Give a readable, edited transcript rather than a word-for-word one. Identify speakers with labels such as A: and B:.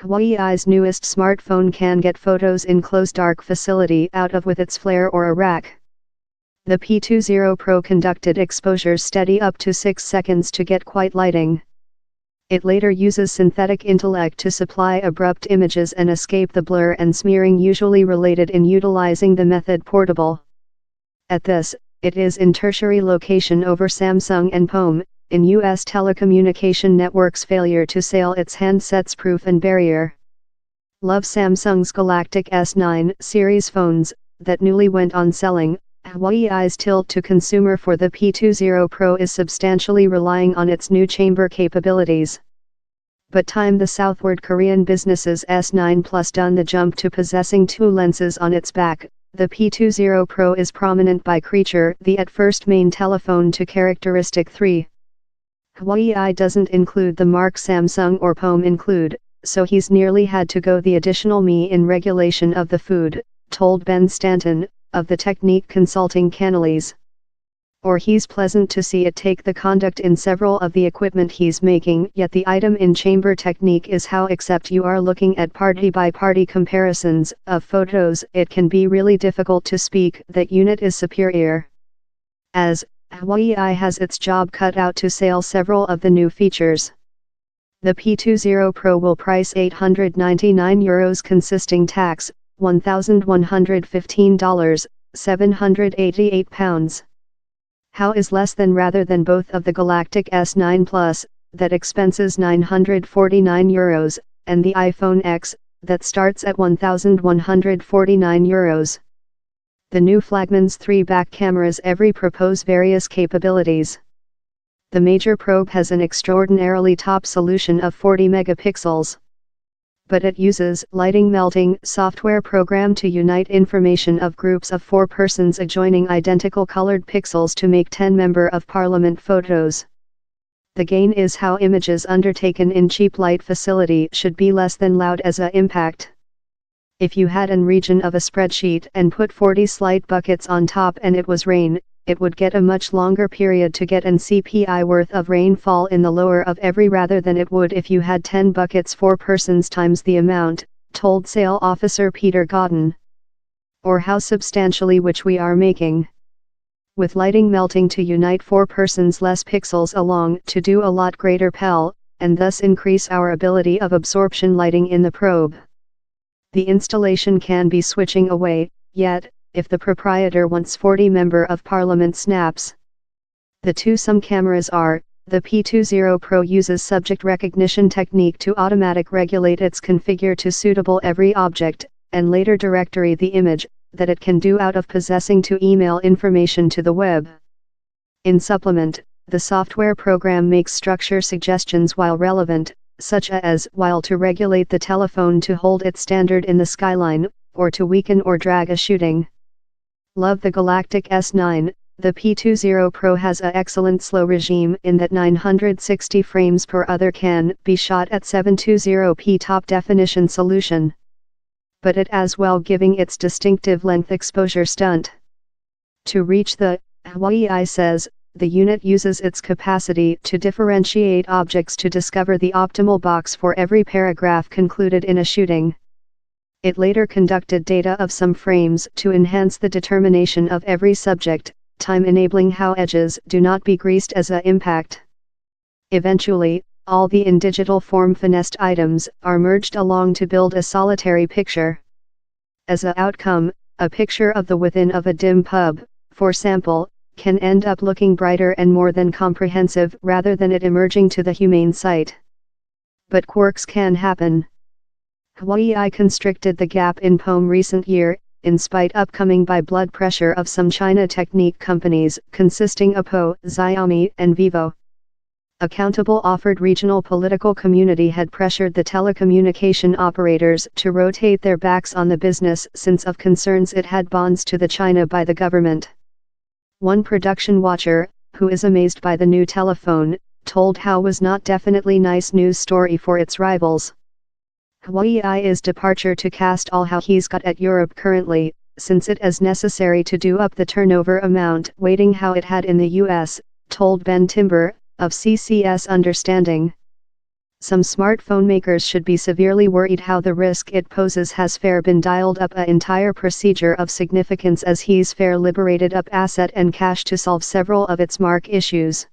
A: Huawei's newest smartphone can get photos in close dark facility out of with its flare or a rack. The P20 Pro conducted exposures steady up to 6 seconds to get quite lighting. It later uses synthetic intellect to supply abrupt images and escape the blur and smearing usually related in utilizing the method portable. At this, it is in tertiary location over Samsung and POM, in U.S. telecommunication networks' failure to sell its handsets proof and barrier. Love Samsung's Galactic S9 series phones, that newly went on selling. Huawei's tilt to consumer for the P20 Pro is substantially relying on its new chamber capabilities. But the Southward Korean business's S9 Plus done the jump to possessing 2 lenses on its back. The P20 Pro is prominent by creature the at first main telephone to characteristic 3. Huawei doesn't include the mark Samsung or POM include, so he's nearly had to go the additional me in regulation of the food, told Ben Stanton, of the Technique Consulting Canalys. Or he's pleasant to see it take the conduct in several of the equipment he's making, yet the item in chamber technique is how except you are looking at party-by-party comparisons of photos, it can be really difficult to speak that unit is superior. As Huawei has its job cut out to sell several of the new features. The P20 Pro will price €899 consisting tax, $1,115, £788. How is less than rather than both of the Galactic S9 Plus, that expenses €949, and the iPhone X, that starts at €1,149. The new flagman's 3 back cameras every propose various capabilities. The major probe has an extraordinarily top solution of 40 megapixels. But it uses lighting melting software program to unite information of groups of 4 persons adjoining identical colored pixels to make 10 member of parliament photos. The gain is how images undertaken in cheap light facility should be less than loud as a impact. If you had an region of a spreadsheet and put 40 slight buckets on top and it was rain, it would get a much longer period to get an CPI worth of rainfall in the lower of every rather than it would if you had 10 buckets 4 persons times the amount, told sale officer Peter Godden. Or how substantially which we are making. With lighting melting to unite 4 persons less pixels along to do a lot greater pell, and thus increase our ability of absorption lighting in the probe. The installation can be switching away, yet, if the proprietor wants 40 member of parliament snaps. The 2 some cameras are, the P20 Pro uses subject recognition technique to automatic regulate its configure to suitable every object, and later directory the image, that it can do out of possessing to email information to the web. In supplement, the software program makes structure suggestions while relevant, such as while to regulate the telephone to hold its standard in the skyline, or to weaken or drag a shooting. Love the Galactic S9, the P20 Pro has a excellent slow regime in that 960 frames per other can be shot at 720p top definition solution. But it as well giving its distinctive length exposure stunt. To reach the, Huawei says, the unit uses its capacity to differentiate objects to discover the optimal box for every paragraph concluded in a shooting. It later conducted data of some frames to enhance the determination of every subject, time enabling how edges do not be greased as a impact. Eventually, all the in digital form finessed items are merged along to build a solitary picture. As a outcome, a picture of the within of a dim pub, for sample, can end up looking brighter and more than comprehensive rather than it emerging to the humane sight. But quirks can happen. Huawei constricted the gap in POM recent year, in spite upcoming by blood pressure of some China technique companies consisting Oppo, Xiaomi and Vivo. Accountable offered regional political community had pressured the telecommunication operators to rotate their backs on the business since of concerns it had bonds to the China by the government. One production watcher, who is amazed by the new telephone, told how was not definitely nice news story for its rivals. Huawei's departure to cast all how he's got at Europe currently, since it is necessary to do up the turnover amount waiting how it had in the US, told Ben Timber, of CCS Understanding. some smartphone makers should be severely worried how the risk it poses has fair been dialed up a entire procedure of significance as he's fair liberated up asset and cash to solve several of its mark issues.